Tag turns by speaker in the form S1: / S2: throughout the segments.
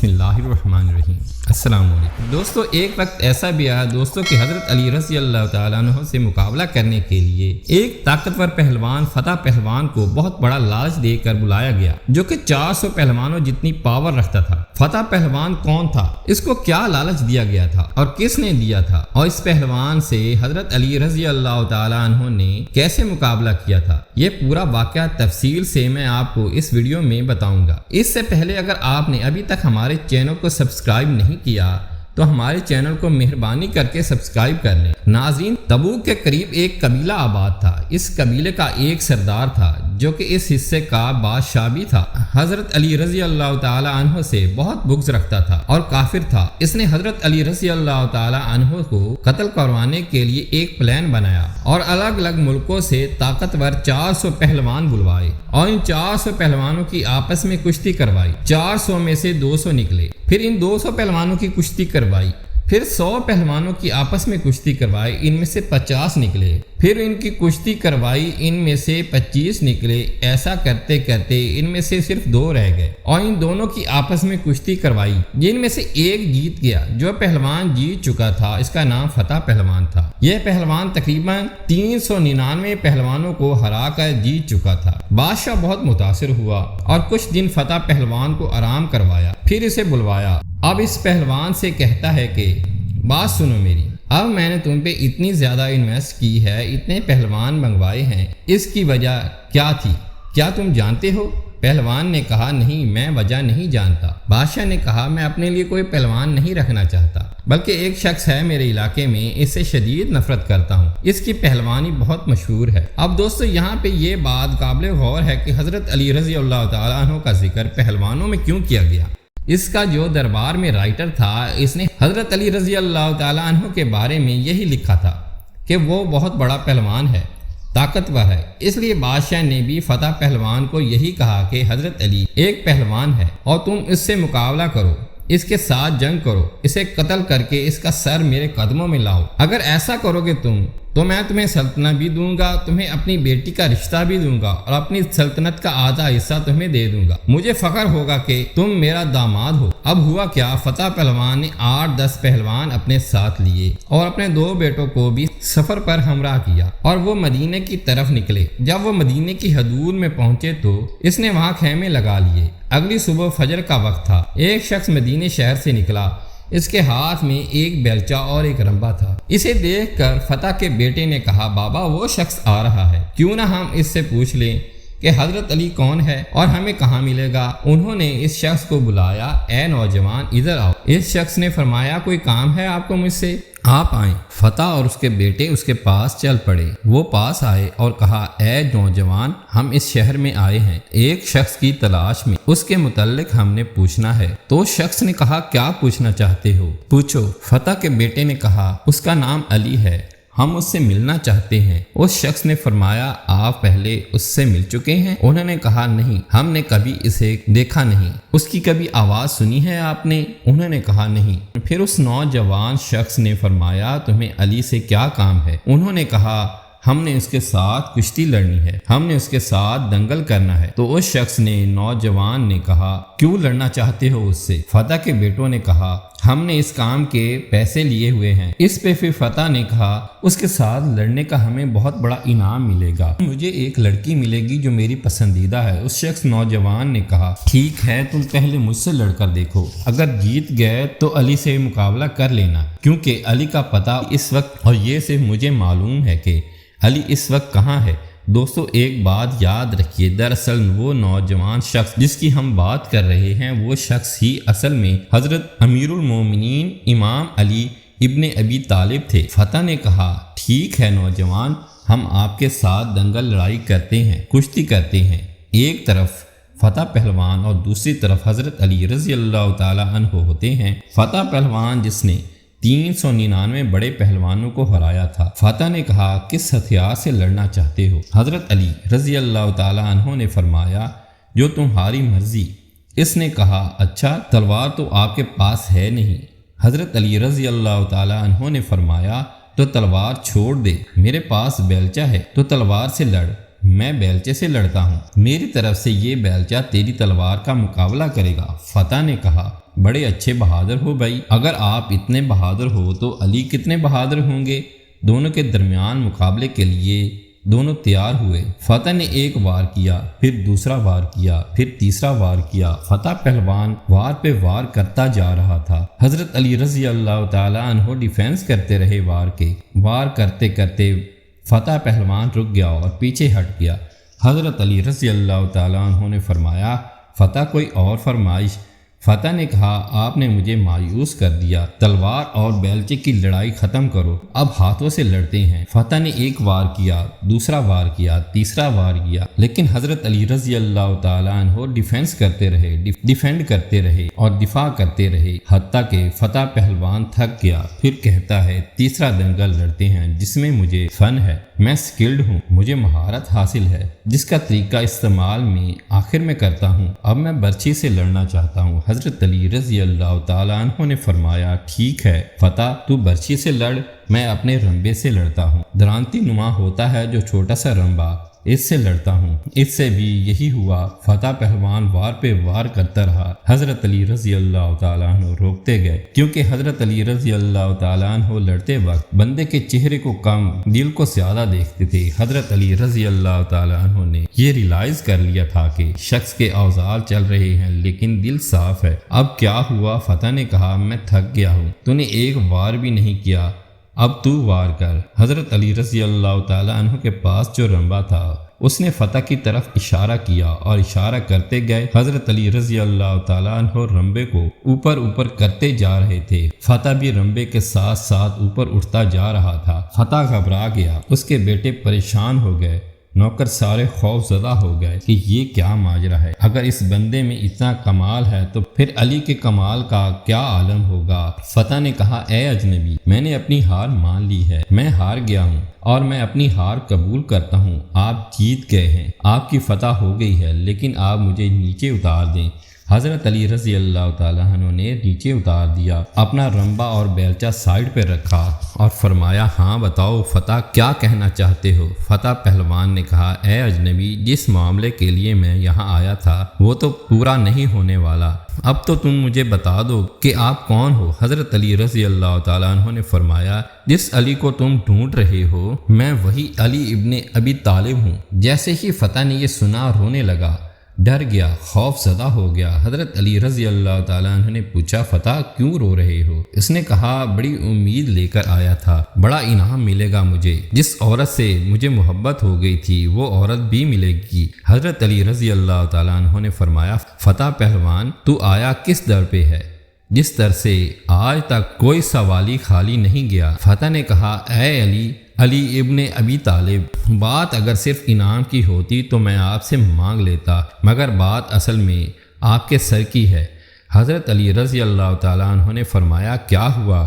S1: बिस्मिल्लाहिर्रहमानिर्रहीम। अस्सलाम वालेकुम दोस्तों, एक वक्त ऐसा भी आया दोस्तों कि हज़रत अली रज़ी अल्लाह ताला अन्हु से मुकाबला करने के लिए एक ताकतवर पहलवान फतह पहलवान को बहुत बड़ा लालच देकर बुलाया गया, जो कि 400 पहलवानों जितनी पावर रखता था। फतह पहलवान कौन था, इसको क्या लालच दिया गया था और किसने दिया था, और इस पहलवान से हज़रत अली रज़ी अल्लाह ताला अन्हु ने कैसे मुकाबला किया था, ये पूरा वाक़या तफसील से मैं आपको इस वीडियो में बताऊंगा। इससे पहले अगर आपने अभी तक हमारे चैनल को सब्सक्राइब नहीं किया तो हमारे चैनल को मेहरबानी करके सब्सक्राइब कर लें। नाज़रीन, तबूक के करीब एक कबीला आबाद था। इस कबीले का एक सरदार था जो कि इस हिस्से का बादशाह भी था। हज़रत अली रज़ी अल्लाह ताला अन्हु से बहुत बुग़्ज़ रखता था और काफिर था। इसने हज़रत अली रज़ी अल्लाह ताला अन्हु को कत्ल करवाने के लिए एक प्लान बनाया और अलग अलग मुल्कों से ताकतवर 400 पहलवान बुलवाए और इन 400 पहलवानों की आपस में कुश्ती करवाई। 400 में से 200 निकले, फिर इन 200 पहलवानों की कुश्ती करवाई, फिर 100 पहलवानों की आपस में कुश्ती करवाई, इनमें से 50 निकले, फिर इनकी कुश्ती करवाई, इनमें से 25 निकले। ऐसा करते करते इनमें से सिर्फ 2 रह गए और इन दोनों की आपस में कुश्ती करवाई, जिनमें से एक जीत गया। जो पहलवान जीत चुका था इसका नाम फतह पहलवान था। यह पहलवान तकरीबन 399 पहलवानों को हरा कर जीत चुका था। बादशाह बहुत मुतासिर हुआ और कुछ दिन फतह पहलवान को आराम करवाया, फिर इसे बुलवाया। अब इस पहलवान से कहता है कि बात सुनो मेरी, अब मैंने तुम पे इतनी ज़्यादा इन्वेस्ट की है, इतने पहलवान मंगवाए हैं, इसकी वजह क्या थी, क्या तुम जानते हो? पहलवान ने कहा नहीं, मैं वजह नहीं जानता। बादशाह ने कहा मैं अपने लिए कोई पहलवान नहीं रखना चाहता, बल्कि एक शख्स है मेरे इलाके में, इससे शदीद नफरत करता हूँ, इसकी पहलवानी बहुत मशहूर है। अब दोस्तों, यहाँ पे ये बात काबिल गौर है कि हज़रत अली रज़ी अल्लाह ताला अन्हु का जिक्र पहलवानों में क्यों किया गया। इसका जो दरबार में राइटर था, इसने हज़रत अली रज़ी अल्लाह ताला अन्हु के बारे में यही लिखा था कि वो बहुत बड़ा पहलवान है, ताकतवर है। इसलिए बादशाह ने भी फतह पहलवान को यही कहा कि हज़रत अली एक पहलवान है और तुम इससे मुकाबला करो, इसके साथ जंग करो, इसे कत्ल करके इसका सर मेरे कदमों में लाओ। अगर ऐसा करोगे तुम तो मैं तुम्हें सल्तनत भी दूंगा, तुम्हें अपनी बेटी का रिश्ता भी दूंगा और अपनी सल्तनत का आधा हिस्सा तुम्हें दे दूंगा। मुझे फख्र होगा कि तुम मेरा दामाद हो। अब हुआ क्या, फतह पहलवान ने 8-10 पहलवान अपने साथ लिए और अपने 2 बेटों को भी सफर पर हमराह किया और वो मदीने की तरफ निकले। जब वो मदीने की हदूद में पहुंचे तो इसने वहां खेमे लगा लिए। अगली सुबह फजर का वक्त था। एक शख्स मदीने शहर से निकला, इसके हाथ में एक बेलचा और एक रंबा था। इसे देखकर फतह के बेटे ने कहा बाबा वो शख्स आ रहा है, क्यों ना हम इससे पूछ लें कि हज़रत अली कौन है और हमें कहाँ मिलेगा। उन्होंने इस शख्स को बुलाया, ए नौजवान इधर आओ। इस शख्स ने फरमाया कोई काम है आपको मुझसे, आप आए। फतह और उसके बेटे उसके पास चल पड़े। वो पास आए और कहा ए नौजवान, हम इस शहर में आए हैं एक शख्स की तलाश में, उसके मुतल्लिक हमने पूछना है। तो शख्स ने कहा क्या पूछना चाहते हो, पूछो। फतह के बेटे ने कहा उसका नाम अली है, हम उससे मिलना चाहते हैं। उस शख्स ने फरमाया आप पहले उससे मिल चुके हैं? उन्होंने कहा नहीं, हमने कभी इसे देखा नहीं। उसकी कभी आवाज़ सुनी है आपने? उन्होंने कहा नहीं। फिर उस नौजवान शख्स ने फरमाया तुम्हें अली से क्या काम है? उन्होंने कहा हमने उसके साथ कुश्ती लड़नी है, हमने उसके साथ दंगल करना है। तो उस शख्स ने नौजवान ने कहा क्यों लड़ना चाहते हो उससे? फतह के बेटों ने कहा हमने इस काम के पैसे लिए हुए हैं। इस पे फिर फतह ने कहा उसके साथ लड़ने का हमें बहुत बड़ा इनाम मिलेगा, मुझे एक लड़की मिलेगी जो मेरी पसंदीदा है। उस शख्स नौजवान ने कहा ठीक है, तुम पहले मुझसे लड़कर देखो, अगर जीत गए तो अली से मुकाबला कर लेना, क्योंकि अली का पता इस वक्त, और ये सिर्फ मुझे मालूम है कि अली इस वक्त कहाँ है। दोस्तों एक बात याद रखिए, दरअसल वो नौजवान शख्स जिसकी हम बात कर रहे हैं वो शख्स ही असल में हज़रत अमीरुल मोमिनीन इमाम अली इब्ने अबी तालिब थे। फतह ने कहा ठीक है नौजवान, हम आपके साथ दंगल लड़ाई करते हैं, कुश्ती करते हैं। एक तरफ फतह पहलवान और दूसरी तरफ हज़रत अली रज़ी अल्लाह ताला अन्हु होते हैं। फतह पहलवान जिसने 399 बड़े पहलवानों को हराया था। फतह ने कहा किस हथियार से लड़ना चाहते हो? हज़रत अली रज़ी अल्लाह ताला अन्हु ने फरमाया जो तुम्हारी मर्जी। इसने कहा अच्छा, तलवार तो आपके पास है नहीं। हज़रत अली रज़ी अल्लाह ताला अन्हु ने फरमाया तो तलवार छोड़ दे, मेरे पास बेलचा है तो तलवार से लड़। میں بیلچے سے لڑتا ہوں، میری طرف سے یہ بیلچہ تیری تلوار کا مقابلہ کرے گا۔ فتح نے کہا بڑے اچھے بہادر ہو بھائی، اگر آپ اتنے بہادر ہو تو علی کتنے بہادر ہوں گے۔ دونوں کے درمیان مقابلے کے لیے دونوں تیار ہوئے۔ فتح نے ایک وار کیا، پھر دوسرا وار کیا، پھر تیسرا وار کیا۔ فتح پہلوان وار پہ وار کرتا جا رہا تھا۔ حضرت علی رضی اللہ تعالیٰ عنہ ڈیفینس کرتے رہے وار کرتے کرتے فتح پہلوان رک گیا اور پیچھے ہٹ گیا۔ حضرت علی رضی اللہ تعالیٰ عنہ نے فرمایا فتح کوئی اور فرمائش؟ فتح نے کہا آپ نے مجھے مایوس کر دیا، تلوار اور بیلچے کی لڑائی ختم کرو، اب ہاتھوں سے لڑتے ہیں۔ فتح نے ایک وار کیا، دوسرا وار کیا، تیسرا وار کیا، لیکن حضرت علی رضی اللہ تعالیٰ عنہ ڈیفینس کرتے رہے، ڈیفینڈ کرتے رہے اور دفاع کرتے رہے، حتیٰ کہ فتح پہلوان تھک گیا۔ پھر کہتا ہے تیسرا دنگل لڑتے ہیں جس میں مجھے فن ہے، میں سکلڈ ہوں، مجھے مہارت حاصل ہے جس کا طریقہ استعمال میں آخر میں کرتا ہوں، اب میں برچھی سے لڑنا چاہتا ہوں۔ حضرت علی رضی اللہ تعالیٰ عنہ نے فرمایا ٹھیک ہے فتح، تو برچھی سے لڑ، میں اپنے رمبے سے لڑتا ہوں۔ درانتی نما ہوتا ہے جو چھوٹا سا رمبا، اس سے لڑتا ہوں۔ اس سے بھی یہی ہوا، فتح پہلوان وار پہ وار کرتا رہا۔ حضرت علی رضی اللہ تعالیٰ عنہ روکتے گئے، کیونکہ حضرت علی رضی اللہ تعالیٰ عنہ لڑتے وقت بندے کے چہرے کو کم دل کو زیادہ دیکھتے تھے۔ حضرت علی رضی اللہ تعالیٰ عنہ نے یہ ریلائز کر لیا تھا کہ شخص کے اوزار چل رہے ہیں لیکن دل صاف ہے۔ اب کیا ہوا؟ فتح نے کہا میں تھک گیا ہوں، تو نے ایک وار بھی نہیں کیا، اب تو وار کر۔ حضرت علی رضی اللہ تعالیٰ عنہ کے پاس جو رمبا تھا اس نے فتح کی طرف اشارہ کیا اور اشارہ کرتے گئے۔ حضرت علی رضی اللہ تعالیٰ عنہ رمبے کو اوپر کرتے جا رہے تھے، فتح بھی رمبے کے ساتھ ساتھ اوپر اٹھتا جا رہا تھا۔ فتح گھبرا گیا، اس کے بیٹے پریشان ہو گئے، نوکر سارے خوف زدہ ہو گئے کہ یہ کیا ماجرا ہے، اگر اس بندے میں اتنا کمال ہے تو پھر علی کے کمال کا کیا عالم ہوگا۔ فتح نے کہا اے اجنبی، میں نے اپنی ہار مان لی ہے، میں ہار گیا ہوں اور میں اپنی ہار قبول کرتا ہوں، آپ جیت گئے ہیں، آپ کی فتح ہو گئی ہے، لیکن آپ مجھے نیچے اتار دیں۔ حضرت علی رضی اللہ تعالیٰ عنہ نے نیچے اتار دیا، اپنا رمبا اور بیلچہ سائڈ پہ رکھا اور فرمایا ہاں بتاؤ فتح کیا کہنا چاہتے ہو؟ فتح پہلوان نے کہا اے اجنبی، جس معاملے کے لیے میں یہاں آیا تھا وہ تو پورا نہیں ہونے والا، اب تو تم مجھے بتا دو کہ آپ کون ہو۔ حضرت علی رضی اللہ تعالیٰ عنہ نے فرمایا جس علی کو تم ڈھونڈ رہے ہو میں وہی علی ابن ابی طالب ہوں۔ جیسے ہی فتح نے یہ سنا رونے لگا، ڈر گیا، خوف زدہ ہو گیا۔ حضرت علی رضی اللہ تعالیٰ عنہ نے پوچھا فتح کیوں رو رہے ہو؟ اس نے کہا بڑی امید لے کر آیا تھا، بڑا انعام ملے گا مجھے، جس عورت سے مجھے محبت ہو گئی تھی وہ عورت بھی ملے گی۔ حضرت علی رضی اللہ تعالیٰ عنہ نے فرمایا فتح پہلوان تو آیا کس در پہ ہے جس در سے آج تک کوئی سوالی خالی نہیں گیا؟ فتح نے کہا اے علی ابن ابی طالب، بات اگر صرف انعام کی ہوتی تو میں آپ سے مانگ لیتا، مگر بات اصل میں آپ کے سر کی ہے۔ حضرت علی رضی اللہ تعالیٰ عنہ نے فرمایا کیا ہوا؟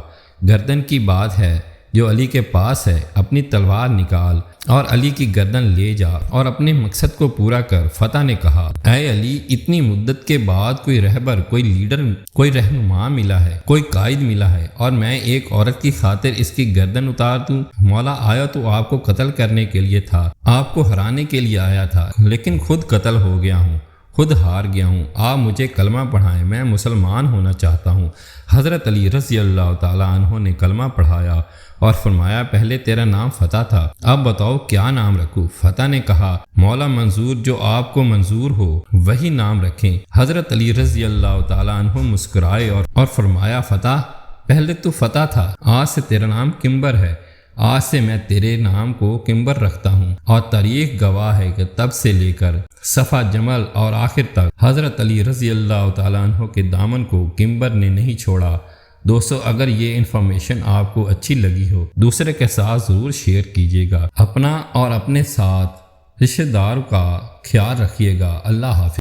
S1: گردن کی بات ہے جو علی کے پاس ہے، اپنی تلوار نکال اور علی کی گردن لے جا اور اپنے مقصد کو پورا کر۔ فتح نے کہا اے علی، اتنی مدت کے بعد کوئی رہبر، کوئی لیڈر، کوئی رہنما ملا ہے، کوئی قائد ملا ہے اور میں ایک عورت کی خاطر اس کی گردن اتار دوں؟ مولا آیا تو آپ کو قتل کرنے کے لیے تھا، آپ کو ہرانے کے لیے آیا تھا، لیکن خود قتل ہو گیا ہوں، خود ہار گیا ہوں، آپ مجھے کلمہ پڑھائیں، میں مسلمان ہونا چاہتا ہوں۔ حضرت علی رضی اللہ تعالیٰ عنہ نے کلمہ پڑھایا اور فرمایا پہلے تیرا نام فتح تھا، اب بتاؤ کیا نام رکھوں؟ فتح نے کہا مولا منظور، جو آپ کو منظور ہو وہی نام رکھیں۔ حضرت علی رضی اللہ تعالیٰ عنہ مسکرائے اور فرمایا فتح، پہلے تو فتح تھا، آج سے تیرا نام کمبر ہے، آج سے میں تیرے نام کو کمبر رکھتا ہوں، اور تاریخ گواہ ہے کہ تب سے لے کر صفا جمل اور آخر تک حضرت علی رضی اللہ تعالیٰ عنہ کے دامن کو کمبر نے نہیں چھوڑا۔ دوستو، اگر یہ انفارمیشن آپ کو اچھی لگی ہو دوسرے کے ساتھ ضرور شیئر کیجیے گا، اپنا اور اپنے ساتھ رشتہ دار کا خیال رکھیے گا۔ اللہ حافظ۔